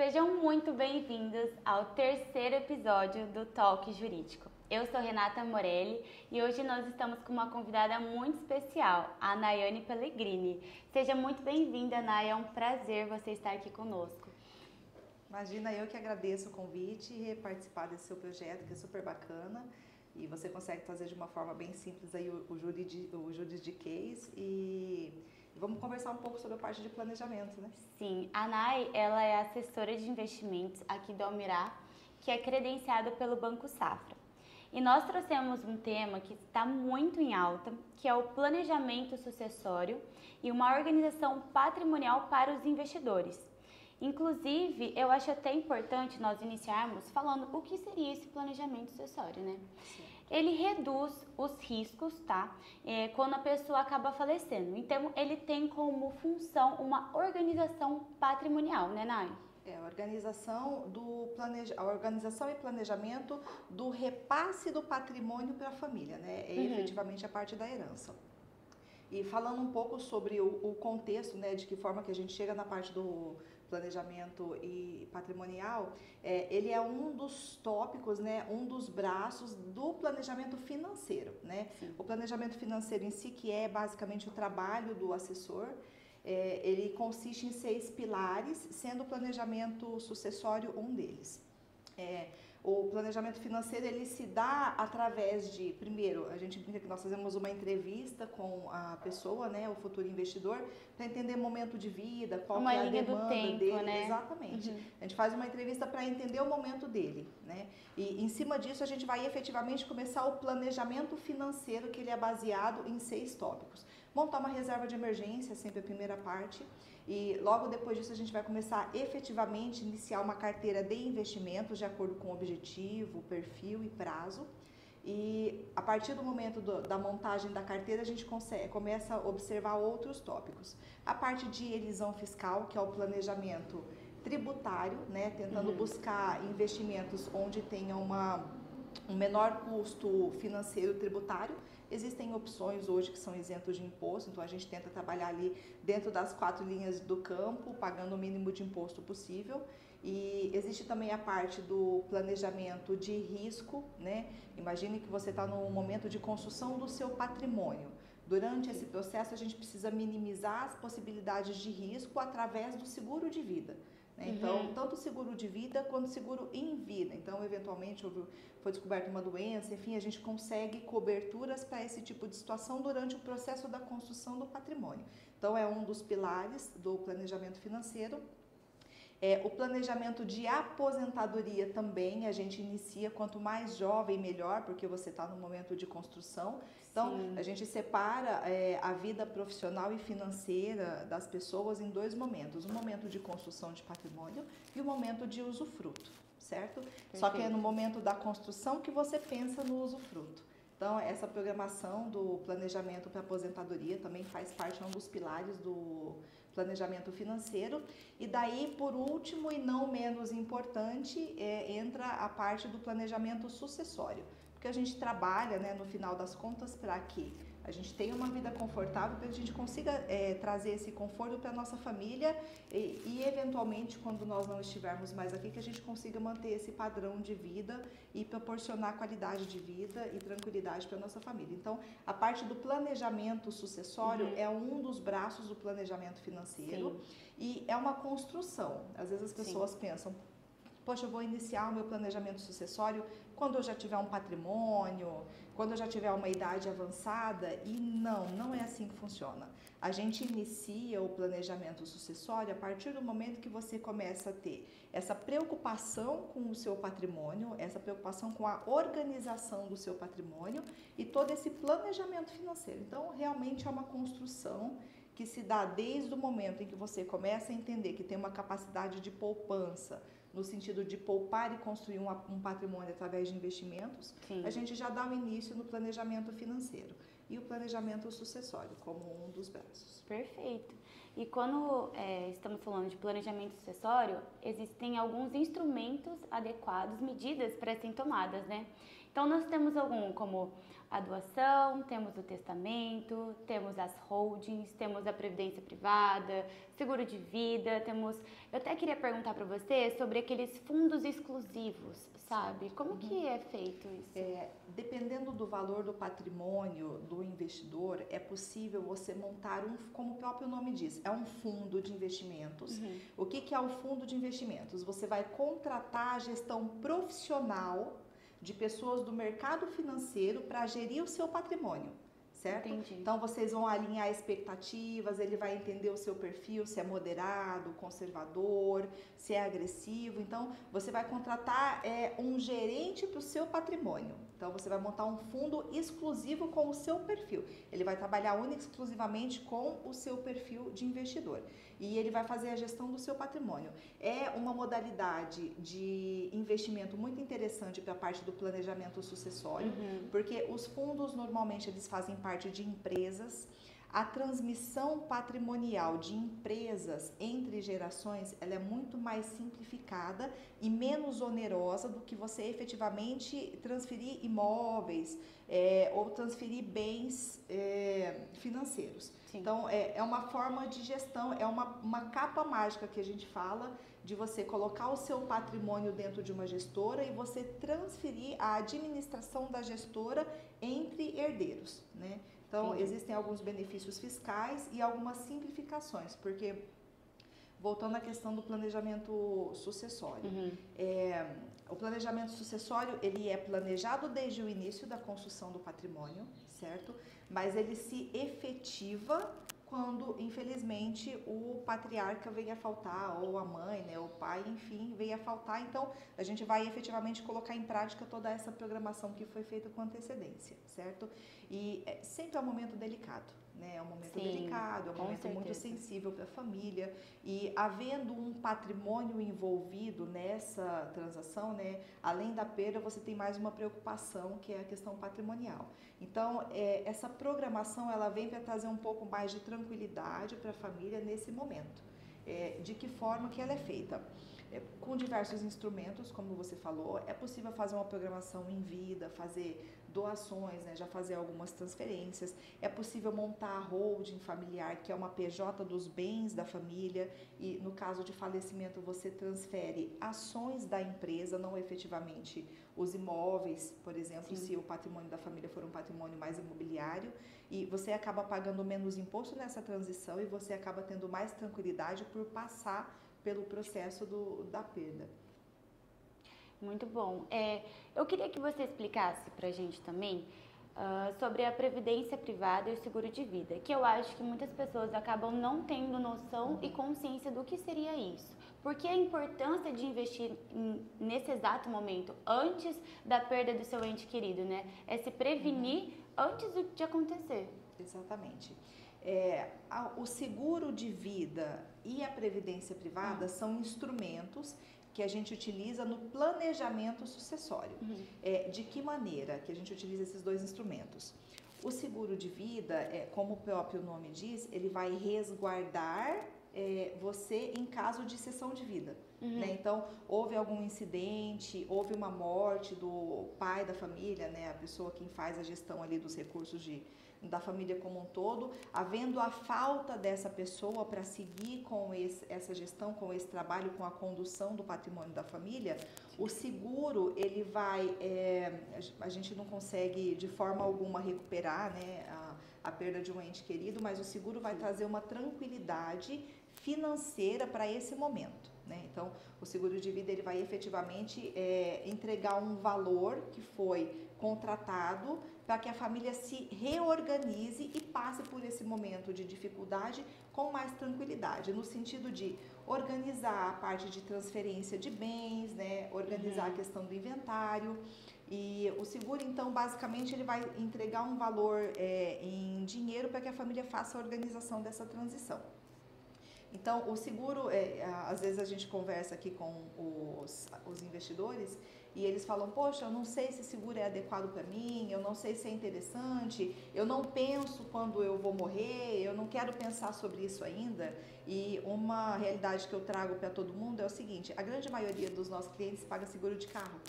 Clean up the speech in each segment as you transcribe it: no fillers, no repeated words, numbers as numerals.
Sejam muito bem-vindos ao terceiro episódio do Talk Jurídico. Eu sou Renata Morelli e hoje nós estamos com uma convidada muito especial, a Nayane Pellegrini. Seja muito bem-vinda, Nay, é um prazer você estar aqui conosco. Imagina, eu que agradeço o convite e participar desse seu projeto, que é super bacana. E você consegue trazer de uma forma bem simples aí o juridiquês e vamos conversar um pouco sobre a parte de planejamento, né? Sim, a Nay, ela é assessora de investimentos aqui do Almirá, que é credenciada pelo Banco Safra. E nós trouxemos um tema que está muito em alta, que é o planejamento sucessório e uma organização patrimonial para os investidores. Inclusive, eu acho até importante nós iniciarmos falando o que seria esse planejamento sucessório, né? Sim. Ele reduz os riscos, tá? Quando a pessoa acaba falecendo. Então, ele tem como função uma organização patrimonial, né, Nay? A organização e planejamento do repasse do patrimônio para a família, né? Efetivamente a parte da herança. E falando um pouco sobre o contexto, né, de que forma que a gente chega na parte do planejamento e patrimonial, ele é um dos tópicos, né, um dos braços do planejamento financeiro, né? Sim. O planejamento financeiro em si, que é basicamente o trabalho do assessor, ele consiste em 6 pilares, sendo o planejamento sucessório um deles. O planejamento financeiro, ele se dá através de, primeiro, a gente brinca que nós fazemos uma entrevista com a pessoa, né, o futuro investidor, para entender o momento de vida, qual que é a demanda tempo, dele. né? Exatamente. A gente faz uma entrevista para entender o momento dele, né? E em cima disso a gente vai efetivamente começar o planejamento financeiro, que ele é baseado em 6 tópicos. Montar uma reserva de emergência, sempre a primeira parte. E logo depois disso a gente vai começar efetivamente a iniciar uma carteira de investimentos de acordo com o objetivo, perfil e prazo. E a partir do momento da montagem da carteira a gente começa a observar outros tópicos. A parte de elisão fiscal, que é o planejamento tributário, né, tentando buscar investimentos onde tenha um menor custo financeiro tributário. Existem opções hoje que são isentos de imposto, então a gente tenta trabalhar ali dentro das 4 linhas do campo, pagando o mínimo de imposto possível. E existe também a parte do planejamento de risco, né? Imagine que você está no momento de construção do seu patrimônio. Durante esse processo a gente precisa minimizar as possibilidades de risco através do seguro de vida. Então, tanto seguro de vida quanto seguro em vida. Então, eventualmente, foi descoberta uma doença, enfim, a gente consegue coberturas para esse tipo de situação durante o processo da construção do patrimônio. Então, é um dos pilares do planejamento financeiro. O planejamento de aposentadoria também, a gente inicia quanto mais jovem melhor, porque você está no momento de construção. Então, Sim. a gente separa a vida profissional e financeira das pessoas em 2 momentos. Um momento de construção de patrimônio e um momento de usufruto, certo? Perfeito. Só que é no momento da construção que você pensa no usufruto. Então, essa programação do planejamento para aposentadoria também faz parte, é um dos pilares do planejamento financeiro. E daí, por último e não menos importante, entra a parte do planejamento sucessório. Porque a gente trabalha, né, no final das contas, para que a gente tenha uma vida confortável, para que a gente consiga trazer esse conforto para a nossa família e, eventualmente, quando nós não estivermos mais aqui, que a gente consiga manter esse padrão de vida e proporcionar qualidade de vida e tranquilidade para a nossa família. Então, a parte do planejamento sucessório é um dos braços do planejamento financeiro. Sim. E é uma construção. Às vezes as pessoas pensam, poxa, eu vou iniciar o meu planejamento sucessório quando eu já tiver um patrimônio, quando eu já tiver uma idade avançada, e não é assim que funciona. A gente inicia o planejamento sucessório a partir do momento que você começa a ter essa preocupação com o seu patrimônio, essa preocupação com a organização do seu patrimônio e todo esse planejamento financeiro. Então, realmente é uma construção que se dá desde o momento em que você começa a entender que tem uma capacidade de poupança, no sentido de poupar e construir um patrimônio através de investimentos. Sim. A gente já dá o início no planejamento financeiro e o planejamento sucessório como um dos braços. Perfeito. E quando estamos falando de planejamento sucessório, existem alguns instrumentos adequados, medidas para serem tomadas, né? Então, nós temos como a doação, temos o testamento, temos as holdings, temos a previdência privada, seguro de vida, temos... Eu até queria perguntar para você sobre aqueles fundos exclusivos, sabe? Como que é feito isso? Dependendo do valor do patrimônio do investidor, é possível você montar como o próprio nome diz, é um fundo de investimentos. O que é o fundo de investimentos? Você vai contratar a gestão profissional de pessoas do mercado financeiro para gerir o seu patrimônio, certo? Entendi. Então vocês vão alinhar expectativas, ele vai entender o seu perfil, se é moderado, conservador, se é agressivo. Então você vai contratar um gerente para o seu patrimônio. Então você vai montar um fundo exclusivo com o seu perfil. Ele vai trabalhar única e exclusivamente com o seu perfil de investidor. E ele vai fazer a gestão do seu patrimônio. É uma modalidade de investimento muito interessante para a parte do planejamento sucessório, porque os fundos normalmente eles fazem parte de empresas. A transmissão patrimonial de empresas entre gerações ela é muito mais simplificada e menos onerosa do que você efetivamente transferir imóveis ou transferir bens financeiros. Sim. Então, é uma forma de gestão, é uma capa mágica que a gente fala de você colocar o seu patrimônio dentro de uma gestora e você transferir a administração da gestora entre herdeiros, né? Então, existem alguns benefícios fiscais e algumas simplificações, porque, voltando à questão do planejamento sucessório, o planejamento sucessório, ele é planejado desde o início da construção do patrimônio, certo? Mas ele se efetiva quando, infelizmente, o patriarca venha a faltar, ou a mãe, né, o pai, enfim, venha a faltar. Então, a gente vai efetivamente colocar em prática toda essa programação que foi feita com antecedência, certo? E sempre é um momento delicado, né? É um momento delicado, é um momento muito sensível para a família. E havendo um patrimônio envolvido nessa transação, né, além da perda, você tem mais uma preocupação, que é a questão patrimonial. Então, essa programação, ela vem para trazer um pouco mais de tranquilidade para a família nesse momento. De que forma que ela é feita? Com diversos instrumentos, como você falou, é possível fazer uma programação em vida, fazer doações, né, já fazer algumas transferências, é possível montar a holding familiar, que é uma PJ dos bens da família, e no caso de falecimento você transfere ações da empresa, não efetivamente os imóveis, por exemplo, se o patrimônio da família for um patrimônio mais imobiliário, e você acaba pagando menos imposto nessa transição e você acaba tendo mais tranquilidade por passar pelo processo da perda. Muito bom. Eu queria que você explicasse para a gente também sobre a previdência privada e o seguro de vida, que eu acho que muitas pessoas acabam não tendo noção e consciência do que seria isso. Porque a importância de investir nesse exato momento, antes da perda do seu ente querido, né? É se prevenir antes de acontecer. Exatamente. O seguro de vida e a previdência privada são instrumentos que a gente utiliza no planejamento sucessório. De que maneira que a gente utiliza esses dois instrumentos? O seguro de vida, como o próprio nome diz, ele vai resguardar você em caso de cessão de vida. Né? Então, houve algum incidente, houve uma morte do pai da família, né? A pessoa quem faz a gestão ali dos recursos da família como um todo, havendo a falta dessa pessoa para seguir com essa gestão, com esse trabalho, com a condução do patrimônio da família, o seguro, ele vai, a gente não consegue de forma alguma recuperar, né, a perda de um ente querido, mas o seguro vai trazer uma tranquilidade financeira para esse momento. Né? Então, o seguro de vida ele vai efetivamente entregar um valor que foi contratado para que a família se reorganize e passe por esse momento de dificuldade com mais tranquilidade, no sentido de organizar a parte de transferência de bens, né? Organizar a questão do inventário. E o seguro, então, basicamente, ele vai entregar um valor em dinheiro para que a família faça a organização dessa transição. Então, o seguro, às vezes a gente conversa aqui com os investidores e eles falam, poxa, eu não sei se seguro é adequado para mim, eu não sei se é interessante, eu não penso quando eu vou morrer, eu não quero pensar sobre isso ainda. E uma realidade que eu trago para todo mundo é o seguinte, a grande maioria dos nossos clientes paga seguro de carro.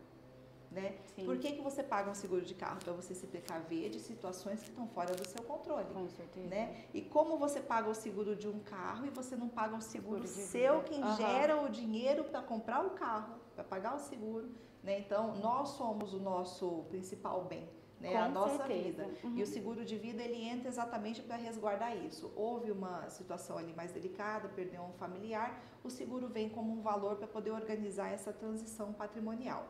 né? Sim. Por que você paga um seguro de carro? Para você se precaver de situações que estão fora do seu controle. Com certeza. Né? E como você paga o seguro de um carro e você não paga o seguro de seu, vida. quem gera o dinheiro para comprar o carro, para pagar o seguro, né? Então, nós somos o nosso principal bem, né? A nossa vida. E o seguro de vida, ele entra exatamente para resguardar isso. Houve uma situação ali mais delicada, perdeu um familiar, o seguro vem como um valor para poder organizar essa transição patrimonial.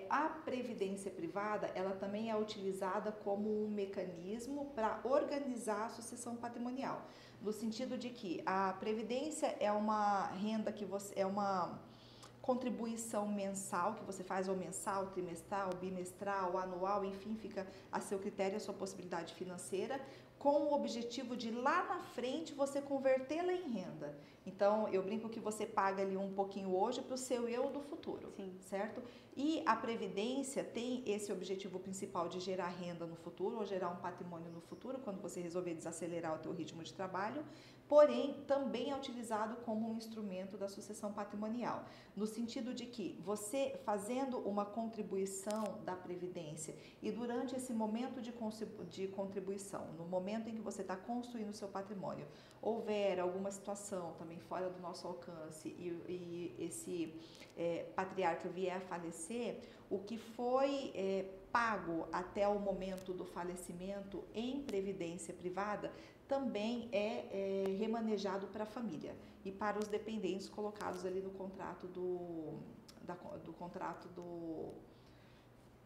A previdência privada, ela também é utilizada como um mecanismo para organizar a sucessão patrimonial, no sentido de que a previdência é uma renda que você é uma contribuição mensal que você faz, ou mensal, trimestral, bimestral, anual, enfim, fica a seu critério, a sua possibilidade financeira, com o objetivo de lá na frente você convertê-la em renda. Então, eu brinco que você paga ali um pouquinho hoje para o seu eu do futuro, certo? E a previdência tem esse objetivo principal de gerar renda no futuro, ou gerar um patrimônio no futuro, quando você resolver desacelerar o teu ritmo de trabalho, porém, também é utilizado como um instrumento da sucessão patrimonial, no sentido de que você fazendo uma contribuição da previdência e durante esse momento de contribuição, no momento em que você está construindo o seu patrimônio, houver alguma situação também fora do nosso alcance e esse patriarca vier a falecer, o que foi pago até o momento do falecimento em previdência privada também é remanejado para a família e para os dependentes colocados ali no contrato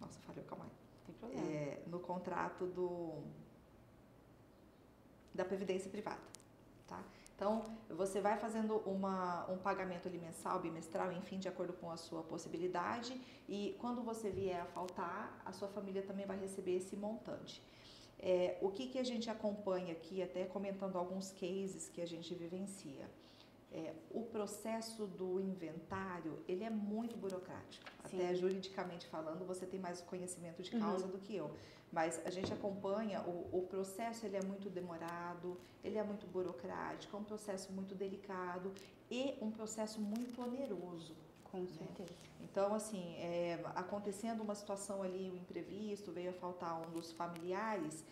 nossa, falhou, calma aí. Tem problema. No contrato da previdência privada, tá? Então, você vai fazendo um pagamento ali mensal, bimestral, enfim, de acordo com a sua possibilidade, e quando você vier a faltar, a sua família também vai receber esse montante. O que a gente acompanha aqui, até comentando alguns cases que a gente vivencia. O processo do inventário, ele é muito burocrático. Sim. Até juridicamente falando, você tem mais conhecimento de causa do que eu. Mas a gente acompanha, o processo ele é muito demorado, ele é muito burocrático, é um processo muito delicado e um processo muito oneroso. Com certeza. Então, assim, acontecendo uma situação ali, um imprevisto, veio a faltar um dos familiares,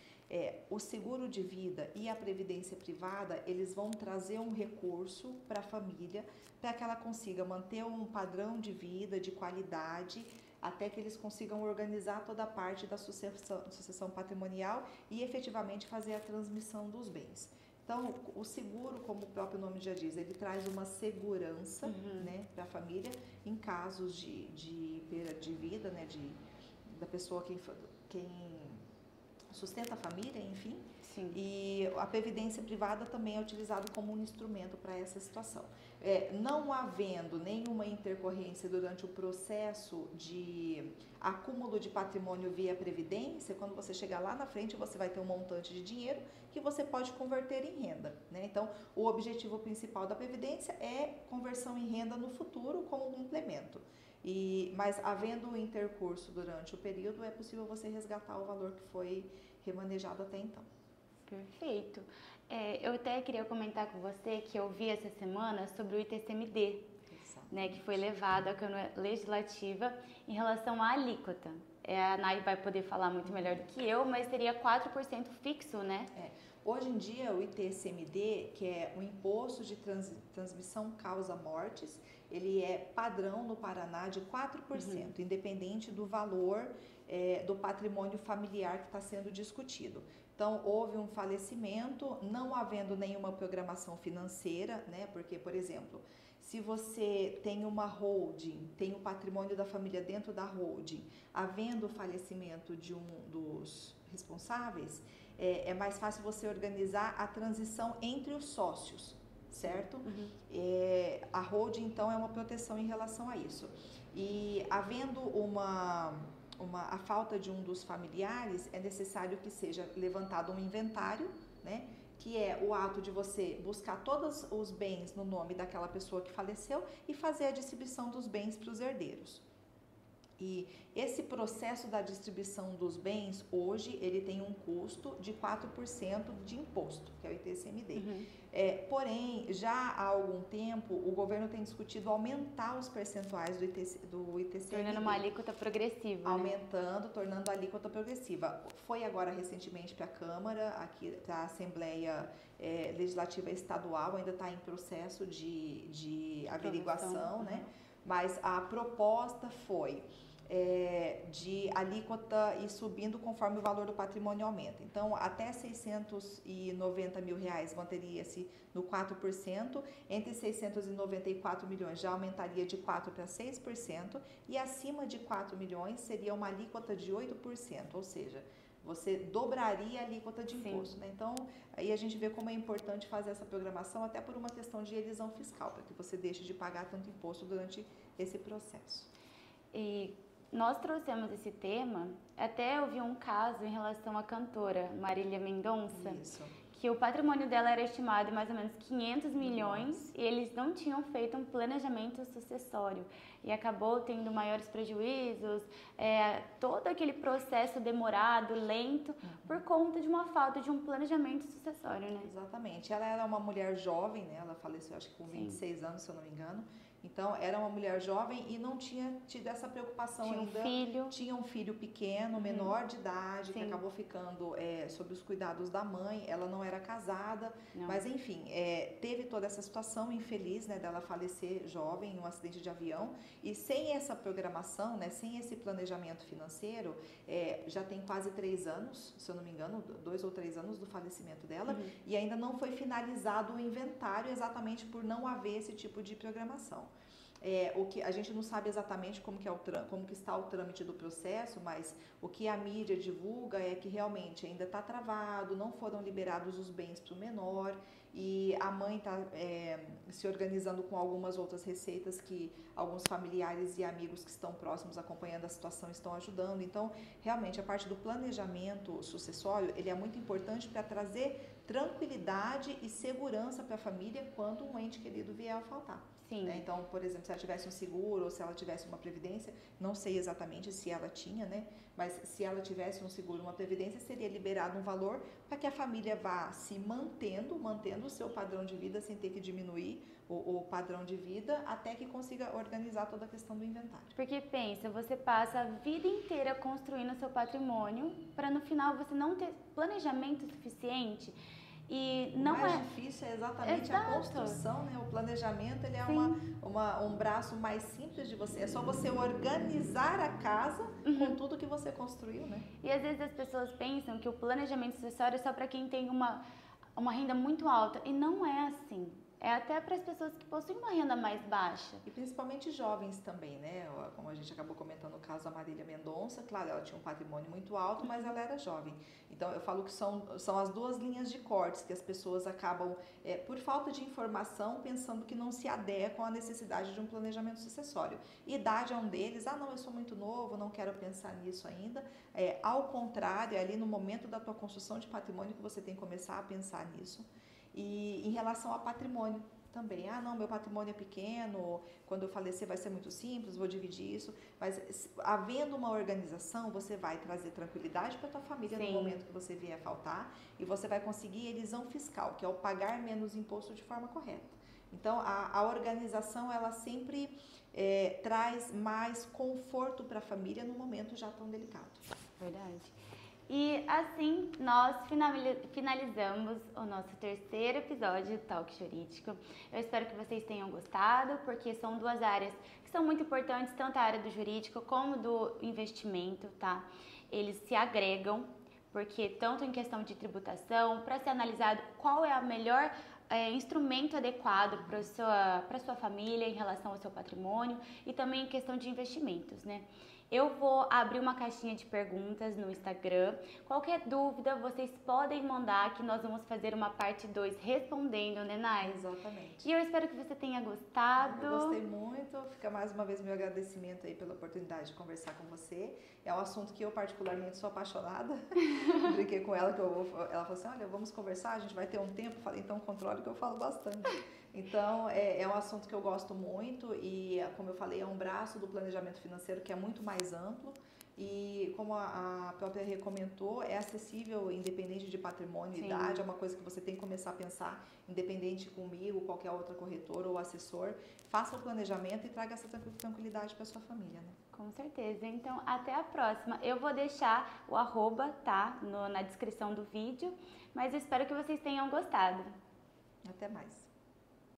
o seguro de vida e a previdência privada, eles vão trazer um recurso para a família, para que ela consiga manter um padrão de vida, de qualidade, até que eles consigam organizar toda a parte da sucessão patrimonial e efetivamente fazer a transmissão dos bens. Então, o seguro, como o próprio nome já diz, ele traz uma segurança, né, para a família em casos de perda de vida, né, da pessoa quem sustenta a família, enfim. Sim. E a previdência privada também é utilizada como um instrumento para essa situação. Não havendo nenhuma intercorrência durante o processo de acúmulo de patrimônio via previdência, quando você chegar lá na frente, você vai ter um montante de dinheiro que você pode converter em renda, né? Então, o objetivo principal da previdência é conversão em renda no futuro como um complemento. Mas havendo um intercurso durante o período, é possível você resgatar o valor que foi remanejado até então. Perfeito. Eu até queria comentar com você que eu vi essa semana sobre o ITCMD, né, que foi levado à Câmara Legislativa em relação à alíquota. A Nay vai poder falar muito melhor do que eu, mas seria 4% fixo, né? Hoje em dia, o ITCMD, que é o Imposto de Transmissão Causa Mortes, ele é padrão no Paraná de 4%, independente do valor do patrimônio familiar que está sendo discutido. Então, houve um falecimento, não havendo nenhuma programação financeira, né? Porque, por exemplo, se você tem uma holding, tem o patrimônio da família dentro da holding, havendo o falecimento de um dos responsáveis, é mais fácil você organizar a transição entre os sócios, certo? A holding, então, é uma proteção em relação a isso. E havendo a falta de um dos familiares, é necessário que seja levantado um inventário, né? Que é o ato de você buscar todos os bens no nome daquela pessoa que faleceu e fazer a distribuição dos bens para os herdeiros. E esse processo da distribuição dos bens, hoje, ele tem um custo de 4% de imposto, que é o ITCMD. Porém, já há algum tempo, o governo tem discutido aumentar os percentuais do ITCMD. Tornando uma alíquota progressiva. Aumentando, tornando a alíquota progressiva. Foi agora recentemente para a Câmara, aqui para a Assembleia Legislativa Estadual, ainda está em processo de averiguação, né? Mas a proposta foi de alíquota ir subindo conforme o valor do patrimônio aumenta. Então, até R$690 mil manteria-se no 4%, entre 694 milhões já aumentaria de 4% para 6%, e acima de 4 milhões seria uma alíquota de 8%, ou seja, você dobraria a alíquota de imposto, né? Então, aí a gente vê como é importante fazer essa programação, até por uma questão de elisão fiscal, para que você deixe de pagar tanto imposto durante esse processo. E nós trouxemos esse tema, até eu vi um caso em relação à cantora Marília Mendonça, que o patrimônio dela era estimado em mais ou menos 500 milhões e eles não tinham feito um planejamento sucessório e acabou tendo maiores prejuízos, todo aquele processo demorado, lento, por conta de uma falta de um planejamento sucessório, né? Exatamente. Ela era uma mulher jovem, né? Ela faleceu acho que com 26 anos, se eu não me engano. Então, era uma mulher jovem e não tinha tido essa preocupação ainda. Tinha um filho pequeno, menor de idade, que acabou ficando sob os cuidados da mãe. Ela não era casada, mas enfim, teve toda essa situação infeliz, né, dela falecer jovem em um acidente de avião. E sem essa programação, né, sem esse planejamento financeiro, já tem quase 3 anos, se eu não me engano, 2 ou 3 anos do falecimento dela, e ainda não foi finalizado o inventário exatamente por não haver esse tipo de programação. O que a gente não sabe exatamente como que está o trâmite do processo, mas o que a mídia divulga é que realmente ainda está travado, não foram liberados os bens para o menor e a mãe está se organizando com algumas outras receitas que alguns familiares e amigos que estão próximos acompanhando a situação estão ajudando. Então, realmente, a parte do planejamento sucessório, ele é muito importante para trazer tranquilidade e segurança para a família quando um ente querido vier a faltar. Né? Então, por exemplo, se ela tivesse um seguro ou se ela tivesse uma previdência, não sei exatamente se ela tinha, né? Mas se ela tivesse um seguro, uma previdência, seria liberado um valor para que a família vá se mantendo o seu padrão de vida sem ter que diminuir o padrão de vida até que consiga organizar toda a questão do inventário. Porque pensa, você passa a vida inteira construindo o seu patrimônio para no final você não ter planejamento suficiente. E o mais difícil é exatamente a construção, né? O planejamento, ele é um braço mais simples de você. É só você organizar a casa com tudo que você construiu, né? E às vezes as pessoas pensam que o planejamento sucessório é só para quem tem uma renda muito alta. E não é assim. É até para as pessoas que possuem uma renda mais baixa. E principalmente jovens também, né? Como a gente acabou comentando no caso da Marília Mendonça, claro, ela tinha um patrimônio muito alto, mas ela era jovem. Então, eu falo que são as duas linhas de cortes que as pessoas acabam, por falta de informação, pensando que não se adequam à necessidade de um planejamento sucessório. Idade é um deles, não, eu sou muito novo, não quero pensar nisso ainda. Ao contrário, é ali no momento da tua construção de patrimônio que você tem que começar a pensar nisso. E em relação a patrimônio também, não, meu patrimônio é pequeno, quando eu falecer vai ser muito simples, vou dividir isso, mas havendo uma organização, você vai trazer tranquilidade para a tua família no momento que você vier a faltar e você vai conseguir elisão fiscal, que é o pagar menos imposto de forma correta. Então, a organização, ela sempre traz mais conforto para a família num momento já tão delicado. Verdade. E assim nós finalizamos o nosso 3º episódio do Talk Jurídico. Eu espero que vocês tenham gostado, porque são 2 áreas que são muito importantes, tanto a área do jurídico como do investimento, tá? Eles se agregam, porque tanto em questão de tributação, para ser analisado qual é o melhor instrumento adequado para sua família em relação ao seu patrimônio e também em questão de investimentos, né? Eu vou abrir uma caixinha de perguntas no Instagram. Qualquer dúvida, vocês podem mandar que nós vamos fazer uma parte 2 respondendo, né, Nai? Exatamente. E eu espero que você tenha gostado. Eu gostei muito. Fica mais uma vez meu agradecimento aí pela oportunidade de conversar com você. É um assunto que eu particularmente sou apaixonada. Brinquei com ela, ela falou assim, olha, vamos conversar, a gente vai ter um tempo. Falei, então controle que eu falo bastante. Então, é um assunto que eu gosto muito e, como eu falei, é um braço do planejamento financeiro que é muito mais amplo e, como a própria Rê comentou, é acessível independente de patrimônio e idade, é uma coisa que você tem que começar a pensar, independente comigo, qualquer outra corretora ou assessor, faça o planejamento e traga essa tranquilidade para sua família, né? Com certeza. Então, até a próxima. Eu vou deixar o arroba, tá, na descrição do vídeo, mas eu espero que vocês tenham gostado. Até mais.